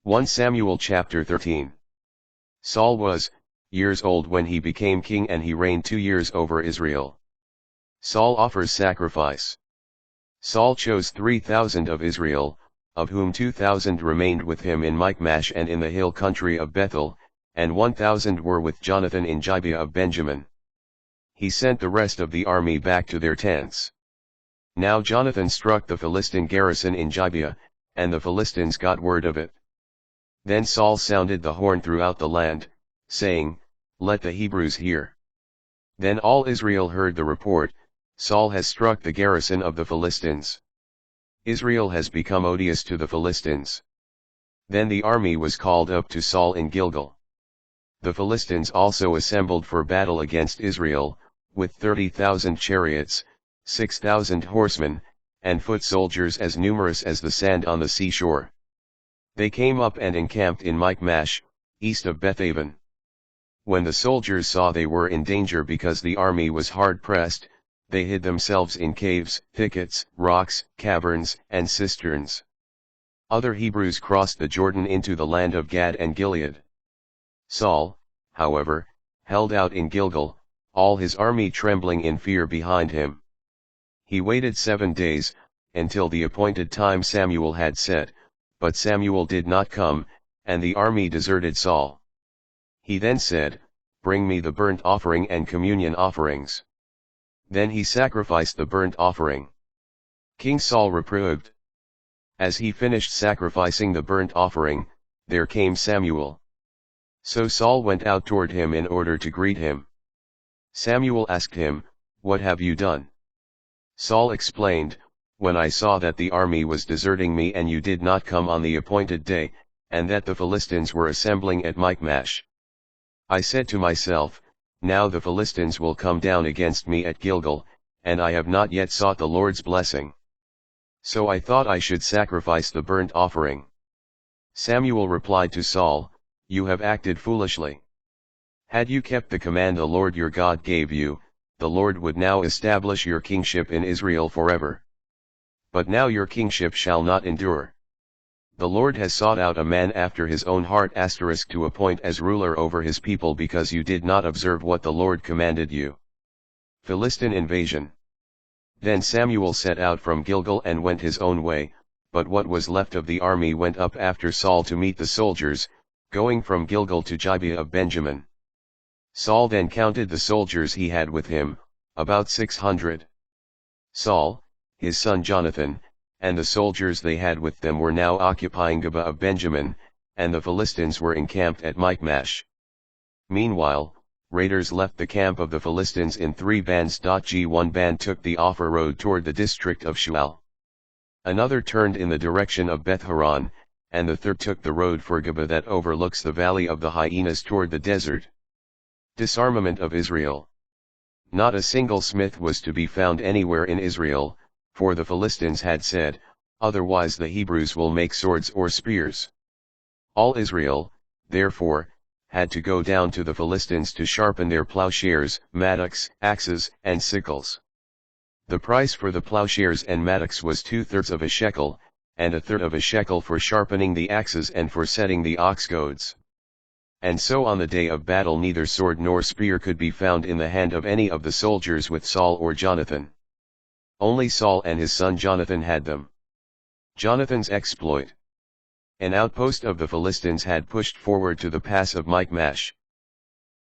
1 Samuel chapter 13. Saul was years old when he became king, and he reigned 2 years over Israel. Saul offers sacrifice. Saul chose 3,000 of Israel, of whom 2,000 remained with him in Michmash and in the hill country of Bethel, and 1,000 were with Jonathan in Gibeah of Benjamin. He sent the rest of the army back to their tents. Now Jonathan struck the Philistine garrison in Gibeah, and the Philistines got word of it. Then Saul sounded the horn throughout the land, saying, "Let the Hebrews hear." Then all Israel heard the report, "Saul has struck the garrison of the Philistines. Israel has become odious to the Philistines." Then the army was called up to Saul in Gilgal. The Philistines also assembled for battle against Israel, with 30,000 chariots, 6,000 horsemen, and foot soldiers as numerous as the sand on the seashore. They came up and encamped in Michmash, east of Bethaven. When the soldiers saw they were in danger because the army was hard pressed, they hid themselves in caves, thickets, rocks, caverns, and cisterns. Other Hebrews crossed the Jordan into the land of Gad and Gilead. Saul, however, held out in Gilgal, all his army trembling in fear behind him. He waited 7 days, until the appointed time Samuel had set, but Samuel did not come, and the army deserted Saul. He then said, "Bring me the burnt offering and communion offerings." Then he sacrificed the burnt offering. King Saul reproved. As he finished sacrificing the burnt offering, there came Samuel. So Saul went out toward him in order to greet him. Samuel asked him, "What have you done?" Saul explained, "When I saw that the army was deserting me and you did not come on the appointed day, and that the Philistines were assembling at Michmash, I said to myself, now the Philistines will come down against me at Gilgal, and I have not yet sought the Lord's blessing. So I thought I should sacrifice the burnt offering." Samuel replied to Saul, "You have acted foolishly. Had you kept the command the Lord your God gave you, the Lord would now establish your kingship in Israel forever. But now your kingship shall not endure. The Lord has sought out a man after his own heart * to appoint as ruler over his people because you did not observe what the Lord commanded you." Philistine invasion. Then Samuel set out from Gilgal and went his own way, but what was left of the army went up after Saul to meet the soldiers, going from Gilgal to Gibeah of Benjamin. Saul then counted the soldiers he had with him, about 600. Saul, his son Jonathan, and the soldiers they had with them were now occupying Gibeah of Benjamin, and the Philistines were encamped at Michmash. Meanwhile, raiders left the camp of the Philistines in 3 bands. One band took the Ophir road toward the district of Shual. Another turned in the direction of Beth-horon, and the third took the road for Gibeah that overlooks the valley of the Hyenas toward the desert. Disarmament of Israel. Not a single smith was to be found anywhere in Israel, for the Philistines had said, "Otherwise the Hebrews will make swords or spears." All Israel, therefore, had to go down to the Philistines to sharpen their plowshares, mattocks, axes, and sickles. The price for the plowshares and mattocks was 2/3 of a shekel, and 1/3 of a shekel for sharpening the axes and for setting the ox goads. And so on the day of battle neither sword nor spear could be found in the hand of any of the soldiers with Saul or Jonathan. Only Saul and his son Jonathan had them. Jonathan's exploit. An outpost of the Philistines had pushed forward to the pass of Michmash.